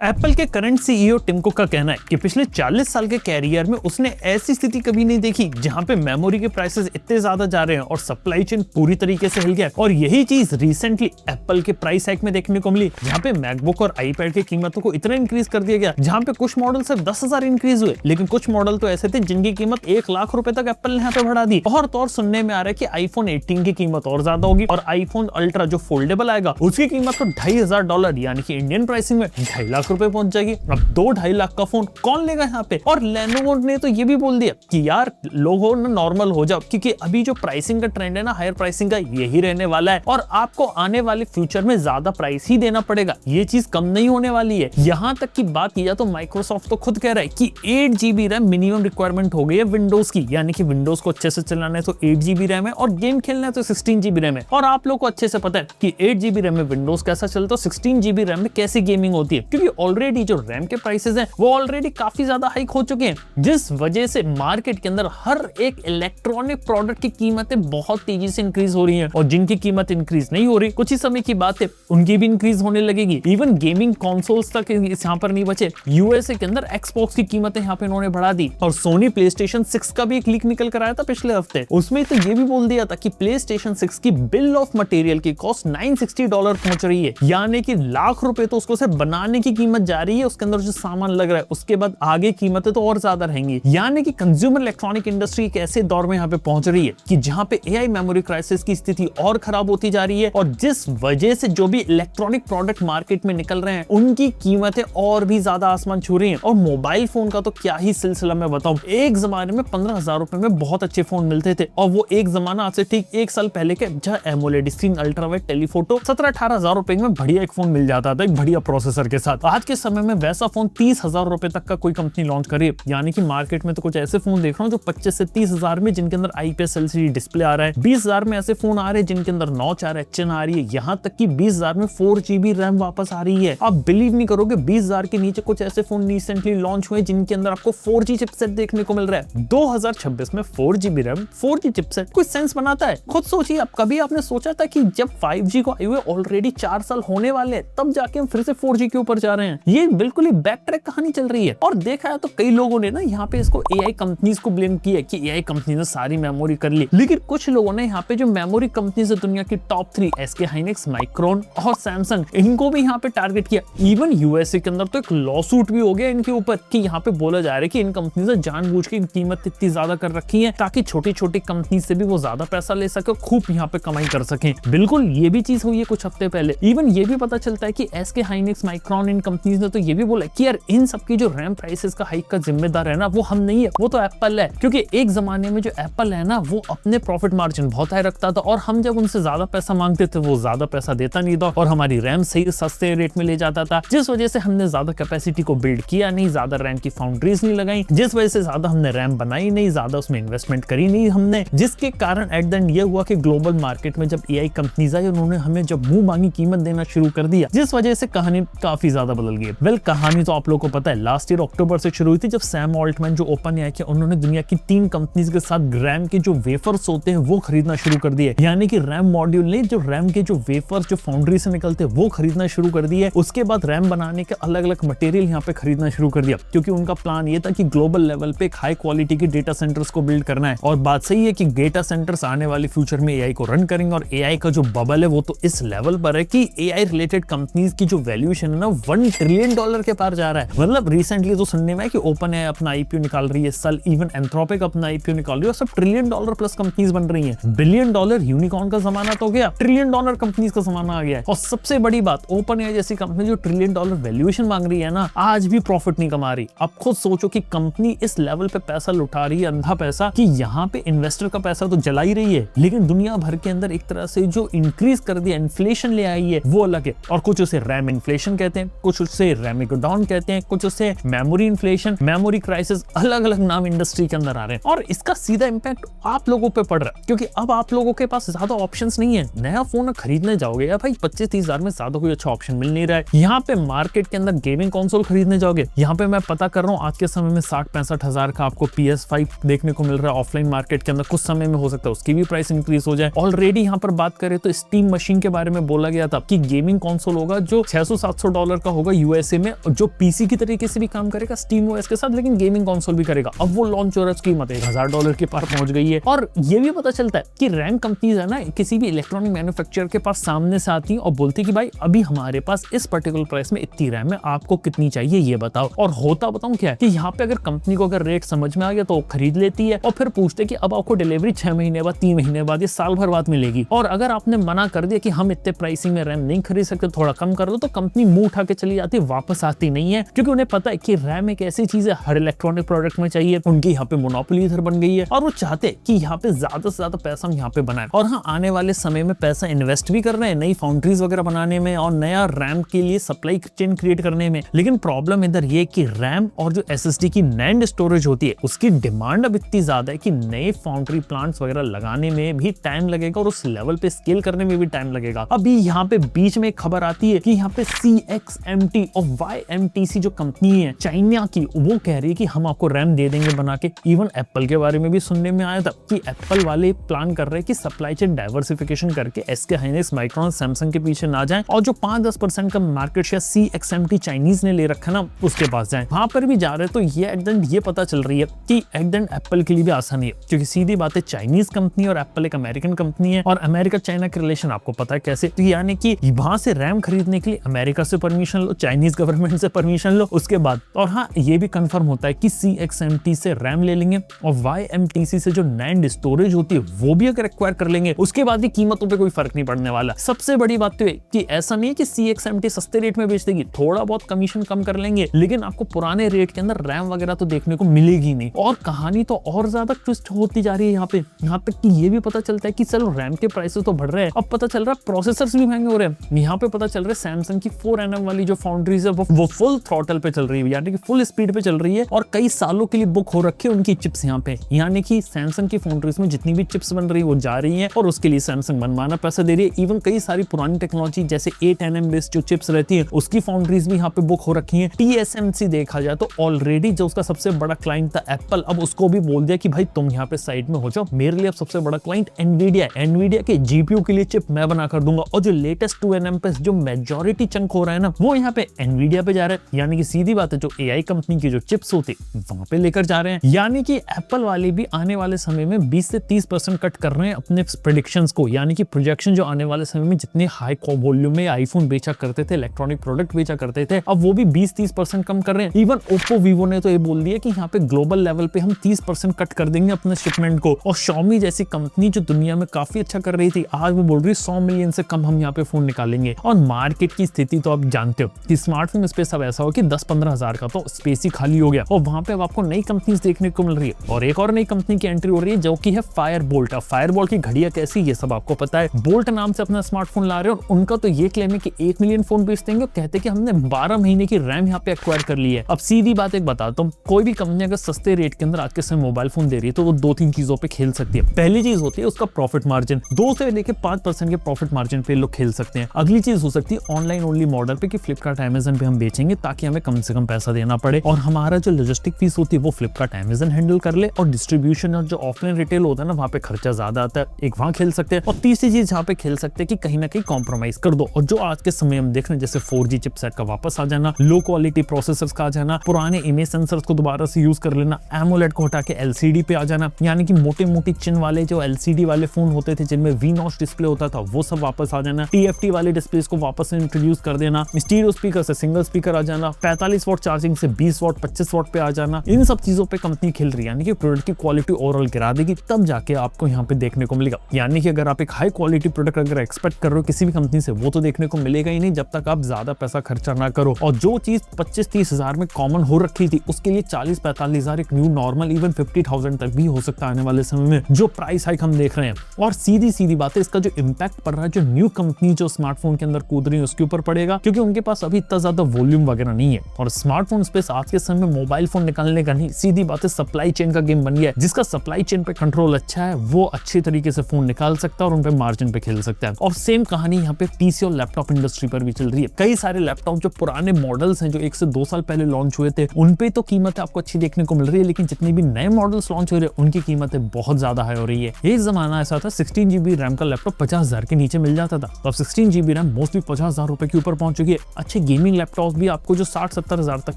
Apple के current CEO Tim cook का कहना है कि पिछले 40 साल के कैरियर में उसने ऐसी स्थिति कभी नहीं देखी जहां पे मेमोरी के प्राइसेस इतने ज्यादा जा रहे हैं और सप्लाई चेन पूरी तरीके से हिल गया। और यही चीज रिसेंटली एप्पल के प्राइस हाइक में देखने को मिली, जहां पे मैकबुक और आईपैड की कीमतों को इतना इंक्रीज कर दिया गया, जहां पे कुछ मॉडल सिर्फ 10,000 इंक्रीज हुए, लेकिन कुछ मॉडल तो ऐसे थे जिनकी कीमत 1 लाख रुपए तक एप्पल ने यहाँ पे बढ़ा दी। और तो और सुनने में आ रहा है कि आईफोन 18 की कीमत और ज्यादा होगी और आईफोन अल्ट्रा जो फोल्डेबल आएगा उसकी कीमत तो $2,500 यानी कि इंडियन प्राइसिंग में 2.5 लाख रुपए पहुंच जाएगी। अब 2-2.5 लाख का फोन कौन लेगा यहाँ पे। और लेनोवो ने तो ये भी बोल दिया कि यार लोगों ने नॉर्मल हो जाओ, क्योंकि अभी जो प्राइसिंग का ट्रेंड है ना, हायर प्राइसिंग का, यही रहने वाला है और आपको आने वाले फ्यूचर में ज्यादा प्राइस ही देना पड़ेगा। ये चीज कम नहीं होने वाली है। यहाँ तक की बात किया तो माइक्रोसॉफ्ट तो खुद कह रहा है कि 8 GB रैम मिनिमम रिक्वायरमेंट हो गई है विंडोज की, यानी कि विंडोज को अच्छे से चलाना है तो 8 GB रैम है और गेम खेलना है तो 16 GB रैम है। और आप लोग को अच्छे से पता है कि 8 GB रैम में विंडोज कैसा चलता है, 16 GB रैम में कैसी गेमिंग होती है, क्योंकि ऑलरेडी जो रैम के प्राइसेस हैं वो ऑलरेडी काफी ज्यादा हाइक हो चुके हैं, जिस वजह से मार्केट के अंदर हर एक इलेक्ट्रॉनिक प्रोडक्ट की कीमतें बहुत तेजी से इंक्रीज हो रही हैं और जिनकी कीमत इंक्रीज नहीं हो रही, कुछ ही समय की बात है उनकी भी इंक्रीज होने लगेगी। इवन गेमिंग कंसोल्स तक यहाँ पर नहीं बचे। यूएसए के अंदर एक्सबॉक्स की कीमतें यहाँ पे इन्होंने बढ़ा दी और सोनी प्लेस्टेशन 6 का भी एक लीक निकल कर आया था पिछले हफ्ते। उसमें तो ये भी बोल दिया था कि प्लेस्टेशन 6 की बिल ऑफ मटेरियल की कॉस्ट $960 पहुंच रही है, यानी कि लाख रुपए तो उसको सिर्फ बनाने की कीमत जा रही है, उसके अंदर जो सामान लग रहा है उसके बाद आगे कीमतें तो और ज्यादा रहेंगी। यानी कि कंज्यूमर इलेक्ट्रॉनिक इंडस्ट्री एक ऐसे दौर में यहाँ पे पहुंच रही है कि जहां पे एआई मेमोरी क्राइसिस की स्थिति और खराब होती जा रही है और जिस वजह से जो भी इलेक्ट्रॉनिक प्रोडक्ट मार्केट में निकल रहे हैं उनकी कीमतें और भी ज्यादा आसमान छू रही हैं। और मोबाइल फोन का तो क्या ही सिलसिला मैं बताऊं, एक जमाने में 15,000 रुपए में बहुत अच्छे फोन मिलते थे और वो एक जमाना आज से ठीक 1 साल पहले के, जहां एमोलेड स्क्रीन, अल्ट्रावाइड टेलीफोटो 17-18 हजार रुपए में बढ़िया एक फोन मिल जाता था, एक बढ़िया प्रोसेसर के साथ। आज के समय में वैसा फोन 30,000 रुपए तक का कोई कंपनी लॉन्च करे, यानी कि मार्केट में तो कुछ ऐसे फोन देख रहा हूं जो 25 से 30,000 में जिनके अंदर IPS LCD डिस्प्ले आ रहा है, 20,000 में ऐसे फोन आ रहे हैं जिनके अंदर 9/4 HN आ रही है, यहाँ तक कि 20,000 में 4 GB रैम वापस आ रही है। आप बिलीव नहीं करोगे, 20,000 के नीचे कुछ ऐसे फोन रिसेंटली लॉन्च हुए जिनके अंदर आपको 4G चिपसेट देखने को मिल रहा है। 2026 में 4 GB रैम, 4G चिपसेट, कोई सेंस बनाता है? खुद सोचिए आप, कभी आपने सोचा था कि जब 5G को आए हुए ऑलरेडी 4 साल होने वाले हैं तब जाके हम फिर से 4G के ऊपर जा रहे हैं? ये बिल्कुल ही बैक ट्रैक कहानी चल रही है। और देखा है तो कई लोगों ने ना यहाँ पे इसको AI कंपनीज को ब्लेम किया कि AI कंपनी ने सारी मेमोरी कर ली, लेकिन कुछ लोगों ने यहाँ पे जो मेमोरी कंपनीज है दुनिया की टॉप 3, SK हाइनिक्स, माइक्रोन और सैमसंग, इनको भी यहाँ पे टारगेट किया। इवन यूएसए के अंदर तो एक लॉ सूट भी हो गया इनके ऊपर कि यहाँ पे बोला जा रहा है कि इन कंपनी ने जानबूझ के कीमत इतनी ज्यादा कर रखी है ताकि छोटी छोटी कंपनी से भी वो ज्यादा पैसा ले सके, खूब यहाँ पे कमाई कर सके। बिल्कुल ये भी चीज हुई है कुछ हफ्ते पहले। इवन ये भी पता चलता है कि SK हाइनिक्स, माइक्रोन, इन कंपनीज ने तो ये भी बोला कि यार इन सबकी जो रैम प्राइसेस का हाइक का जिम्मेदार है ना वो हम नहीं है, वो तो एप्पल है, क्योंकि एक जमाने में जो एप्पल है ना वो अपने प्रॉफिट मार्जिन बहुत हाई रखता था और हम जब उनसे ज्यादा पैसा मांगते थे वो ज्यादा पैसा देता नहीं था और हमारी रैम सही सस्ते रेट में ले जाता था, जिस वजह से हमने ज्यादा कैपेसिटी को बिल्ड किया नहीं, ज्यादा रैम की फाउंड्रीज नहीं लगाई, जिस वजह से ज्यादा हमने रैम बनाई नहीं, ज्यादा उसमें इन्वेस्टमेंट करी नहीं हमने, जिसके कारण एट द एंड ये हुआ कि ग्लोबल मार्केट में जब AI कंपनीज आई उन्होंने हमें जब मुंह मांगी कीमत देना शुरू कर दिया, जिस वजह से कहानी काफी ज्यादा बदल गई। वेल कहानी तो आप लोगों को पता है, लास्ट ईयर अक्टूबर से शुरू हुई थी जब सैम ऑल्टमैन जो OpenAI के, उन्होंने दुनिया की 3 कंपनीज के साथ रैम के जो वेफर्स होते हैं वो खरीदना शुरू कर दिए, यानी कि रैम मॉड्यूल नहीं, जो रैम के जो वेफर्स जो फाउंड्री से निकलते हैं वो खरीदना शुरू कर दिए। उसके बाद रैम बनाने के अलग अलग मटेरियल यहाँ पे खरीदना शुरू कर दिया, क्योंकि उनका प्लान ये था कि ग्लोबल लेवल पे एक हाई क्वालिटी के डेटा सेंटर्स को बिल्ड करना है। और बात सही है कि डेटा सेंटर्स आने वाले फ्यूचर में AI को रन करेंगे और AI का जो बबल है वो तो इस लेवल पर है कि AI रिलेटेड कंपनीज की जो वैल्यूएशन है ना $1 ट्रिलियन के पार जा रहा है। मतलब रिसेंटली तो सुनने में है कि OpenAI अपना IPO निकाल रही है इस साल, इवन एंथ्रोपिक अपना IPO निकाल रही है, सब $1 ट्रिलियन प्लस कंपनीज बन रही हैं। $1 बिलियन यूनिकॉर्न का जमाना तो गया, $1 ट्रिलियन कंपनीज का जमाना आ गया है। और सबसे बड़ी बात, OpenAI जैसी कंपनी जो $1 ट्रिलियन वैल्यूएशन मांग रही है ना, आज भी प्रॉफिट नहीं कमा रही। अब खुद सोचो कि कंपनी इस लेवल पे पैसा लुटा रही है, अंधा पैसा, कि यहाँ पे इन्वेस्टर का पैसा तो जला ही रही है, लेकिन दुनिया भर के अंदर एक तरह से जो इंक्रीज कर दिया, इन्फ्लेशन ले आई है, वो अलग है। और कुछ उसे रैम इन्फ्लेशन कहते हैं, कुछ उसे रैमिकोडाउन कहते हैं, कुछ उसे मेमोरी इन्फ्लेशन, मेमोरी क्राइसिस, अलग अलग नाम इंडस्ट्री के अंदर आ रहे हैं। और इसका सीधा इंपैक्ट आप लोगों पे पड़ रहा है, क्योंकि अब आप लोगों के पास ज्यादा ऑप्शंस नहीं है। नया फोन खरीदने जाओगे या भाई 25-30 हजार में ज्यादा कोई अच्छा ऑप्शन मिल नहीं रहा है। यहाँ पे मार्केट के अंदर गेमिंग कंसोल खरीदने जाओगे, यहाँ पे मैं पता कर रहा हूँ आज के समय में 60-65 हजार का आपको PS5 देखने को मिल रहा है ऑफलाइन मार्केट के अंदर। कुछ समय में हो सकता है उसकी भी प्राइस इंक्रीज हो जाए। ऑलरेडी यहाँ पर बात करें तो स्टीम मशीन के बारे में बोला गया था कि गेमिंग कंसोल होगा जो $600-700 का होगा, होगा यूएसए में, जो पीसी की तरीके से भी काम करेगा स्टीम ओएस के साथ, लेकिन गेमिंग कंसोल भी करेगा। अब वो लॉन्च हो रहा है, उसकी कीमत $1000 के पार पहुंच गई है। और ये भी पता चलता है कि रैम कंपनीज है ना, किसी भी इलेक्ट्रॉनिक मैन्युफैक्चरर के पास सामने से आती है और बोलती है कि भाई अभी हमारे पास इस पर्टिकुलर प्राइस में इतनी रैम है, आपको कितनी चाहिए ये बताओ। और होता बताऊं क्या है कि यहाँ पे अगर कंपनी को अगर रेट समझ में आ गया तो वो खरीद लेती है और फिर पूछते कि अब आपको डिलीवरी 6 महीने बाद, 3 महीने बाद, ये साल भर बाद मिलेगी। और अगर आपने मना कर दिया कि हम इतने प्राइसिंग में रैम नहीं खरीद सकते, थोड़ा कम कर दो, तो कंपनी मुंह उठा के चली जाती है, वापस आती नहीं है। क्योंकि उन्हें पता है कि रैम एक ऐसी चीज है हर इलेक्ट्रॉनिक प्रोडक्ट में चाहिए। उनकी यहाँ पे मोनोपोली इधर बन गई है और वो चाहते कि यहाँ पे ज्यादा से ज्यादा पैसा हम यहाँ पे बनाए। और हाँ, आने वाले समय में पैसा इन्वेस्ट भी कर रहे हैं नई फाउंड्रीज वगैरह बनाने में और नया रैम के लिए सप्लाई चेन क्रिएट करने में। लेकिन प्रॉब्लम इधर ये कि रैम और जो एसएसडी की नैंड स्टोरेज होती है उसकी डिमांड अब इतनी ज्यादा है कि नए फाउंड्री प्लांट्स वगैरह लगाने में भी टाइम लगेगा और उस लेवल पे स्केल करने में भी टाइम लगेगा। अभी यहाँ पे बीच में एक खबर आती है कि यहाँ पे CXMT और YMTC जो कंपनी है चाइना की, वो कह रही है कि हम आपको रैम दे देंगे बना के। इवन एप्पल के बारे में भी सुनने में आया था कि एप्पल वाले प्लान कर रहे हैं कि सप्लाई चेन डाइवर्सिफिकेशन करके SK हाइनेक्स, माइक्रॉन, सैमसंग के पीछे ना जाएं और जो 5-10% का मार्केट शेयर CXMT चाइनीज ने ले रखा ना, उसके पास जाएं। वहां पर भी जा रहे हैं। तो ये एट ये पता चल रही है कि एट एप्पल के लिए भी आसानी है, क्योंकि सीधी बात है चाइनीज कंपनी और एप्पल एक अमेरिकन कंपनी है और अमेरिका चाइना के रिलेशन आपको पता है कैसे। तो यानी कि वहां से रैम खरीदने के लिए अमेरिका से परमिशन लो, चाइनीज गवर्नमेंट से परमिशन लो उसके बाद। और हाँ, ये भी कंफर्म होता है कि CXMT से रैम ले लेंगे और YMTC से जो नैंड स्टोरेज होती है वो भी अगर एक्वायर कर लेंगे, उसके बाद भी कीमतों पे कोई फर्क नहीं पड़ने वाला। सबसे बड़ी बात तो है कि ऐसा नहीं है कि CXMT सस्ते रेट में बेच देगी, थोड़ा बहुत कमीशन कम कर लेंगे, लेकिन आपको पुराने रेट के अंदर रैम वगैरह तो देखने को मिलेगी नहीं। और कहानी तो और ज्यादा ट्विस्ट होती जा रही है यहाँ तक कि ये भी पता चलता है कि चलो रैम के प्राइसेस तो बढ़ रहे हैं, अब पता चल रहा है प्रोसेसर्स भी महंगे हो रहे हैं। यहाँ पे पता चल रहा है सैमसंग की 4nm वाली जो फाउंड्रीज है वो फुल थ्रॉटल पे चल रही है, यानी कि फुल स्पीड पे चल रही है और कई सालों के लिए बुक हो रखी है उनकी चिप्स यहाँ पे। यानी कि सैमसंग की फाउंड्रीज में जितनी भी चिप्स बन रही है वो जा रही है और उसके लिए सैमसंग मनमाना पैसा दे रही है। इवन कई सारी पुरानी टेक्नोलॉजी जैसे 8nm बेस्ड जो चिप्स रहती है उसकी फाउंड्रीज भी यहाँ पे बुक हो रखी है। TSMC देखा जाए तो ऑलरेडी जो उसका सबसे बड़ा क्लाइंट था एप्पल, अब उसको भी बोल दिया कि भाई तुम यहाँ पे साइड में हो जाओ, मेरे लिए अब सबसे बड़ा क्लाइंट एनवीडिया है, एनवीडिया के जीपीयू के लिए चिप मैं बना कर दूंगा। और जो लेटेस्ट 2nm पे जो मेजॉरिटी चंक हो रहा है ना, वो यहाँ पे एनवीडिया पे जा रहा है। यानी कि सीधी बात है, जो AI कंपनी की जो चिप्स होती वहां पे लेकर जा रहे हैं। यानी कि एप्पल वाले भी आने वाले समय में 20 से 30% कट कर रहे हैं अपने प्रेडिक्शंस को। यानी कि प्रोजेक्शन जो आने वाले समय में जितने हाई वॉल्यूम में आईफोन बेचा करते थे, इलेक्ट्रॉनिक प्रोडक्ट बेचा करते थे, अब वो भी 20-30% कम कर रहे हैं। इवन ओप्पो, वीवो ने तो ये बोल दिया कि यहाँ पे ग्लोबल लेवल पे हम 30% कट कर देंगे अपने शिपमेंट को। और Xiaomi जैसी कंपनी जो दुनिया में काफी अच्छा कर रही थी, आज वो बोल रही है 100 मिलियन से कम हम यहाँ पे फोन निकालेंगे। और मार्केट की स्थिति तो आप जानते हो कि स्मार्टफोन स्पेस अब ऐसा हो कि 10-15 हजार का तो स्पेस ही खाली हो गया और वहां पे अब आपको नई कंपनीज देखने को मिल रही है। और एक और नई कंपनी की एंट्री हो रही है जो कि है फायरबोल्ट। फायरबोल्ट की घड़ियां कैसी, ये सब आपको पता है। बोल्ट नाम से अपना स्मार्टफोन ला रहे हैं और उनका तो ये क्लेम है कि 1 मिलियन फोन बेच देंगे और कहते हैं कि हमने 12 महीने की रैम यहाँ पे एक्वायर कर ली है। अब सीधी बात एक बताता हूँ, कोई भी कंपनी अगर सस्ते रेट के अंदर आज के समय मोबाइल फोन दे रही है तो वो 2-3 चीजों पे खेल सकती है। पहली चीज होती है उसका प्रॉफिट मार्जिन, 2 से लेकर 5% के प्रॉफिट मार्जिन पे लोग खेल सकते हैं। अगली चीज हो सकती है ऑनलाइन ओनली मॉडल पे कि फ्लिपकार्ट, अमेजन पे हम बेचेंगे ताकि हमें कम से कम पैसा देना पड़े और हमारा जो लॉजिस्टिक फीस होती है वो फ्लिपकार्ट, अमेजन हैंडल कर ले। और डिस्ट्रीब्यूशन और जो ऑफलाइन रिटेल होता है ना, वहाँ पे खर्चा ज्यादा आता है, एक वहाँ खेल सकते हैं। और तीसरी चीज यहाँ पे खेल सकते हैं कि कहीं ना कहीं कॉम्प्रोमाइज कर दो। और जो आज के समय हम देख रहे हैं जैसे 4G चिपसेट का वापस आ जाना, लो क्वालिटी प्रोसेसर्स का आ जाना, पुराने इमेज सेंसर्स को दोबारा से यूज कर लेना, एमोलेड को हटा के LCD पे आ जाना। यानी कि मोटे मोटी चिन वाले जो LCD वाले फोन होते थे जिनमें V-notch डिस्प्ले होता था वो सब वापस आ जाना, TFT वाले डिस्प्लेस को वापस से इंट्रोड्यूस कर देना, स्टीरियो स्पीकर से सिंगल स्पीकर आ जाना, 45 वाट चार्जिंग से 20 वाट 25 वाट पे आ जाना। इन सब चीजों पे कंपनी खेल रही है। यानी कि प्रोडक्ट की क्वालिटी ओवरऑल गिरा देगी, तब जाके आपको यहाँ पे देखने को मिलेगा। यानी कि अगर आप एक हाई क्वालिटी प्रोडक्ट अगर एक्सपेक्ट कर रहे हो किसी भी कंपनी से, वो तो देखने को मिलेगा ही नहीं जब तक आप ज्यादा पैसा खर्चा ना करो। और जो चीज 25-30 हजार में कॉमन हो रखी थी उसके लिए 40-45 हजार एक न्यू नॉर्मल, इवन 50,000 तक भी हो सकता है आने वाले समय में, जो प्राइस हाइक हम देख रहे हैं। और सीधी बात है, इसका जो इम्पैक्ट पड़ रहा है जो न्यू कंपनी जो स्मार्टफोन के अंदर कूद रही है उसके ऊपर पड़ेगा, क्योंकि उनके पास अभी इतना ज्यादा वॉल्यूम वगैरह नहीं है। और स्मार्टफोन स्पेस आज के समय में मोबाइल फोन निकालने का नहीं, सीधी बात है सप्लाई चेन का गेम बन गया है। जिसका सप्लाई चेन पे कंट्रोल अच्छा है वो अच्छे तरीके से फोन निकाल सकता है और उन पे मार्जिन पे खेल सकता है। और सेम कहानी यहाँ पे पीसी और लैपटॉप इंडस्ट्री पर भी चल रही है। कई सारे लैपटॉप जो पुराने मॉडल्स हैं जो 1 से 2 साल पहले लॉन्च हुए थे, उन पे तो कीमत आपको अच्छी देखने को मिल रही है, लेकिन जितने भी नए मॉडल्स लॉन्च हो रहे हैं उनकी कीमतें बहुत ज्यादा हाई हो रही है। एक जमाना ऐसा था 16 GB रैम का लैपटॉप 50,000 के नीचे मिल जाता था, तो अब 16 GB रैम मोस्टली 50,000 रुपए के ऊपर पहुंच चुकी है। अच्छा के गेमिंग लैपटॉप भी आपको जो 60-70 हजार तक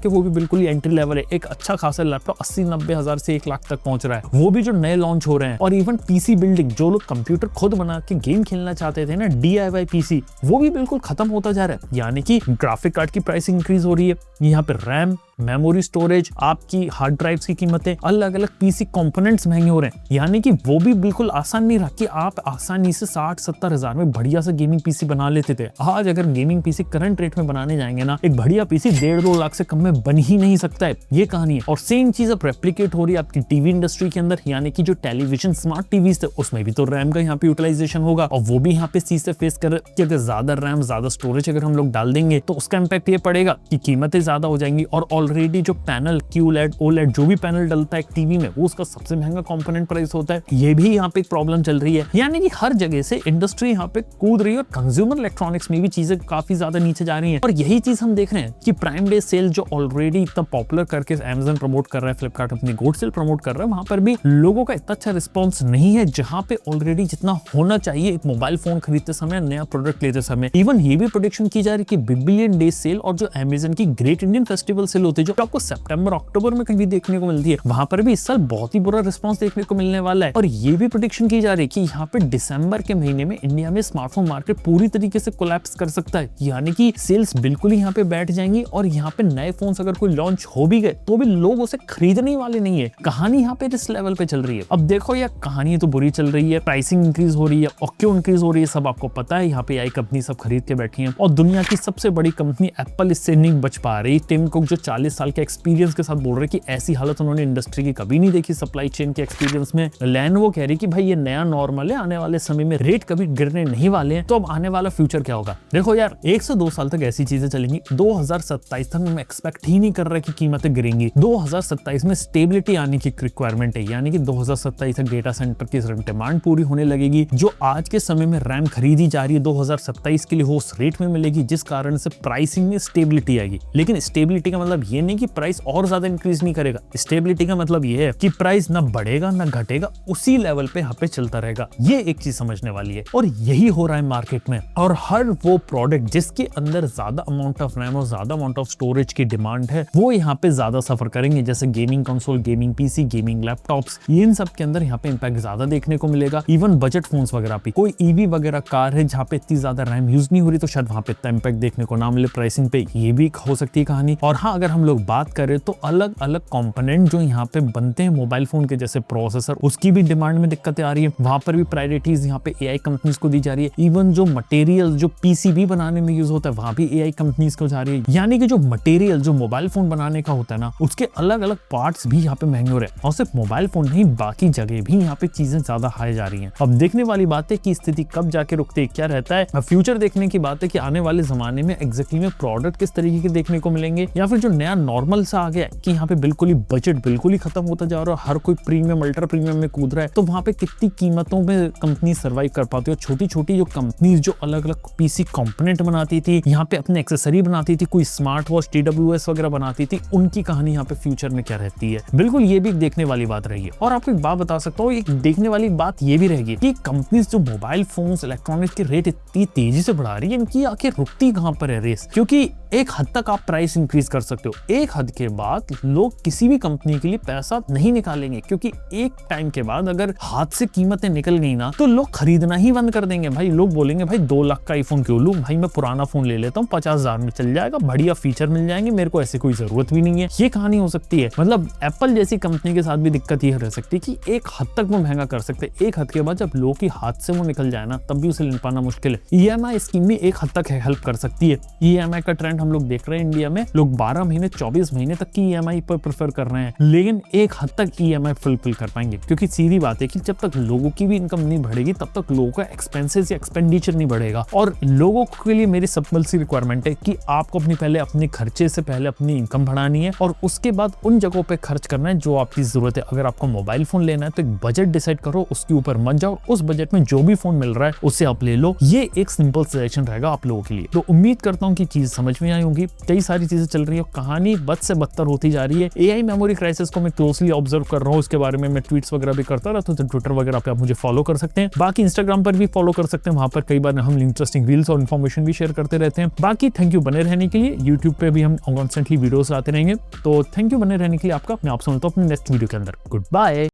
के, वो भी बिल्कुल ही एंट्री लेवल है। एक अच्छा खासा लैपटॉप 80-90 हजार से 1 लाख तक पहुंच रहा है, वो भी जो नए लॉन्च हो रहे हैं। और इवन पीसी बिल्डिंग, जो लोग कंप्यूटर खुद बना के गेम खेलना चाहते थे ना, DIY पीसी, वो भी बिल्कुल खत्म होता जा रहा है। यानी कि ग्राफिक कार्ड की प्राइसिंग इंक्रीज हो रही है, यहाँ पे रैम, मेमोरी स्टोरेज, आपकी हार्ड ड्राइव्स की कीमतें, अलग अलग पीसी कंपोनेंट्स महंगे हो रहे हैं। यानी कि वो भी बिल्कुल आसान नहीं रहा कि आप आसानी से 60-70 हजार में बढ़िया सा गेमिंग पीसी बना लेते थे। आज अगर गेमिंग पीसी करंट रेट में बनाने जाएंगे ना, एक बढ़िया पीसी 1.5-2 लाख से कम में बन ही नहीं सकता है, ये कहानी है। और सेम चीज अब रेप्लिकेट हो रही है आपकी टीवी इंडस्ट्री के अंदर, यानी कि जो टेलीविजन स्मार्ट टीवी थे उसमें भी तो रैम का यहाँ पे यूटिलाइजेशन होगा, और वो भी यहाँ पे चीज से फेस कर कि अगर ज्यादा रैम, ज्यादा स्टोरेज अगर हम लोग डाल देंगे तो उसका इंपैक्ट ये पड़ेगा कि कीमतें ज्यादा हो जाएंगी। और ऑलरेडी जो पैनल QLED, OLED जो भी पैनल डलता है टीवी में, वो उसका सबसे महंगा कंपोनेंट प्राइस होता है, ये भी यहाँ पे एक प्रॉब्लम चल रही है। यानी कि हर जगह से इंडस्ट्री यहाँ पे कूद रही है, और कंज्यूमर इलेक्ट्रॉनिक्स में भी चीजें काफी ज्यादा नीचे जा रही हैं। और यही चीज हम देख रहे हैं कि प्राइम डे सेल जो ऑलरेडी इतना पॉपुलर करके Amazon प्रमोट कर रहा है, फ्लिपकार्ट अपनी गोल्ड सेल प्रमोट कर रहा है, वहां पर भी लोगों का इतना अच्छा रिस्पॉन्स नहीं है जहां पे ऑलरेडी जितना होना चाहिए एक मोबाइल फोन खरीदते समय, नया प्रोडक्ट लेते समय। इवन ये भी प्रोडिक्शन की जा रही है कि बिग बिलियन डे सेल और जो Amazon की ग्रेट इंडियन फेस्टिवल सेल होती है, जो आपको सितंबर-अक्टूबर में कहीं देखने को मिलती है, वहां पर भी इस साल बहुत ही बुरा रिस्पांस देखने को मिलने वाला है। और ये भी प्रेडिक्शन की जा रही है कि यहाँ पे दिसंबर के महीने में इंडिया में स्मार्टफोन मार्केट पूरी तरीके से कोलैप्स कर सकता है। यानी कि सेल्स बिल्कुल ही यहाँ पे बैठ जाएंगी, और यहाँ पे नए फोन्स अगर कोई लॉन्च हो भी गए तो भी लोग उसे खरीदने वाले नहीं है। कहानी यहाँ पे इस लेवल पे चल रही है। अब देखो यार, कहानी तो बुरी चल रही है, प्राइसिंग इंक्रीज हो रही है, और क्यों इंक्रीज हो रही है सब आपको पता है। यहाँ पे AI कंपनी सब खरीद के बैठी है, और दुनिया की सबसे बड़ी कंपनी एप्पल इससे नहीं बच पा रही। टिम कुक जो 40 साल के एक्सपीरियंस के साथ बोल रहे कि ऐसी हालत उन्होंने इंडस्ट्री की कभी नहीं देखी सप्लाई चेन के एक्सपीरियंस में। लेनोवो कह रही कि भाई ये नया नॉर्मल है, आने वाले समय में रेट कभी गिरने नहीं वाले हैं। तो अब आने वाला फ्यूचर क्या होगा? देखो यार, 1 से 2 साल तक ऐसी चीजें चलेंगी। 2027 तक मैं एक्सपेक्ट ही नहीं कर रहा कि कीमतें गिरेंगी। 2027 में स्टेबिलिटी आने की रिक्वायरमेंट है, यानी कि 2027 तक डेटा सेंटर की डिमांड पूरी होने लगेगी। जो आज के समय में रैम खरीदी जा रही है 2027 के लिए, वो उस रेट में मिलेगी, जिस कारण से प्राइसिंग में स्टेबिलिटी आएगी। लेकिन स्टेबिलिटी का मतलब ये नहीं कि प्राइस और ज्यादा इंक्रीज नहीं करेगा। स्टेबिलिटी का मतलब ये है कि प्राइस ना बढ़ेगा ना घटेगा, उसी लेवल पे यहाँ पे चलता रहेगा। ये एक चीज समझने वाली है, और यही हो रहा है मार्केट में। और हर वो प्रोडक्ट जिसके अंदर ज्यादा अमाउंट ऑफ रैम और ज्यादा अमाउंट ऑफ स्टोरेज की डिमांड है, वो यहाँ पे ज्यादा सफर करेंगे। जैसे gaming console, gaming PC, gaming laptops, इन सब के अंदर यहाँ पे इंपैक्ट ज्यादा देखने को मिलेगा। इवन बजट फोन्स वगैरह पे, कोई EV वगैरह कार है जहाँ पे इतनी ज्यादा रैम यूज नहीं हो रही, तो शायद वहाँ पे इतना इंपैक्ट देखने को ना मिले प्राइसिंग पे, ये भी हो सकती है कहानी। और हाँ, अगर हम लोग बात करें तो अलग अलग कंपोनेंट जो यहाँ पे बनते हैं मोबाइल फोन के, जैसे प्रोसेसर, उसकी भी डिमांड में दिक्कतें आ रही है। वहां पर भी प्रायोरिटीज यहाँ पे AI कंपनीज को दी जा रही है। इवन जो मटेरियल जो PCB बनाने में यूज होता है, वहां भी AI कंपनीज को जा रही है। यानी कि जो मटेरियल जो मोबाइल फोन बनाने का होता है ना, उसके अलग अलग पार्ट्स भी यहाँ पे महंगे हो रहे हैं। और सिर्फ मोबाइल फोन नहीं, बाकी जगह भी यहाँ पे चीजें ज्यादा हाई जा रही है। अब देखने वाली बात है कि स्थिति कब जाके रुकती है, क्या रहता है। फ्यूचर देखने की बात है कि आने वाले जमाने में एग्जैक्टली में प्रोडक्ट किस तरीके के देखने को मिलेंगे, या फिर जो नया नॉर्मल सा आ गया कि यहाँ पे बिल्कुल ही बजट बिल्कुल ही खत्म होता जा रहा है, हर कोई प्रीमियम अल्ट्रा प्रीमियम में कूद रहा है। तो वहां पे कितनी कीमतों में कंपनी सर्वाइव कर पाती है। छोटी छोटी जो कंपनीज जो अलग अलग पीसी कंपोनेंट बनाती थी, यहाँ पे अपने एक्सेसरी बनाती थी, कोई स्मार्ट वॉच, TWS वगैरह बनाती थी, उनकी कहानी यहाँ पे फ्यूचर में क्या रहती है, बिल्कुल ये भी देखने वाली बात रही है। और आपको एक बात बता सकता हूँ, एक देखने वाली बात ये भी रहेगी कि कंपनीज जो मोबाइल फोन्स, इलेक्ट्रॉनिक्स के रेट इतनी तेजी से बढ़ा रही है, इनकी आखिर रुकती कहां पर है रेस। क्योंकि एक हद तक आप प्राइस इंक्रीज कर सकते हो, एक हद के बाद लोग किसी भी कंपनी के लिए पैसा नहीं निकालेंगे, क्योंकि एक टाइम के बाद अगर हाथ से कीमतें निकल गई ना, तो लोग खरीदना ही बंद कर देंगे। भाई लोग बोलेंगे भाई 2 लाख का आईफोन क्यों लूं, भाई मैं पुराना फोन ले लेता हूँ, 50,000 में चल जाएगा, बढ़िया फीचर मिल जाएंगे, मेरे को ऐसी कोई जरूरत भी नहीं है। ये कहानी हो सकती है। मतलब एप्पल जैसी कंपनी के साथ भी दिक्कत ये रह सकती है कि एक हद तक वो महंगा कर सकते हैं, एक हद के बाद जब लोग की हाथ से वो निकल जाए ना, तब भी उसे ले पाना मुश्किल है। EMI स्कीम भी एक हद तक हेल्प कर सकती है। EMI का ट्रेंड हम लोग देख रहे हैं इंडिया में, लोग 12 महीने 24 महीने तक की EMI पर प्रेफर कर रहे हैं, लेकिन एक हद तक EMI फुलफिल कर पाएंगे। क्योंकि सीधी बात है कि जब तक लोगों की भी इनकम नहीं बढ़ेगी, तब तक लोगों का एक्सपेंसेस या एक्सपेंडिचर नहीं बढ़ेगा। और लोगों के लिए मेरी सिंपल सी रिक्वायरमेंट है कि आपको पहले अपने खर्चे से पहले अपनी इनकम बढ़ानी है, और उसके बाद उन जगहों पे खर्च करना है जो आपकी जरूरत है। अगर आपको मोबाइल फोन लेना है तो एक बजट डिसाइड करो, उसके ऊपर मत जाओ, उस बजट में जो भी फोन मिल रहा है उससे आप ले लो। ये एक सिंपल सजेशन रहेगा आप लोगों के लिए। तो उम्मीद करता हूँ कि चीज समझ में आई होगी। कई सारी चीजें चल रही है, कहाँ कहानी बद से बदतर होती जा रही है। एआई मेमोरी क्राइसिस को मैं क्लोजली ऑब्जर्व कर रहा हूँ, उसके बारे में मैं ट्वीट्स वगैरह भी करता रहता हूँ, तो ट्विटर वगैरह पे आप मुझे फॉलो कर सकते हैं। बाकी इंस्टाग्राम पर भी फॉलो कर सकते हैं, वहां पर कई बार हम इंटरेस्टिंग रील्स और इन्फॉर्मेशन भी शेयर करते रहते हैं। बाकी थैंक यू बने रहने के लिए। यूट्यूब पे भी हम कॉन्स्टेंटली वीडियोस आते रहेंगे, तो थैंक यू बने रहने के लिए आपका। मैं आपसे मिलता हूँ अपने नेक्स्ट वीडियो के अंदर। Good bye.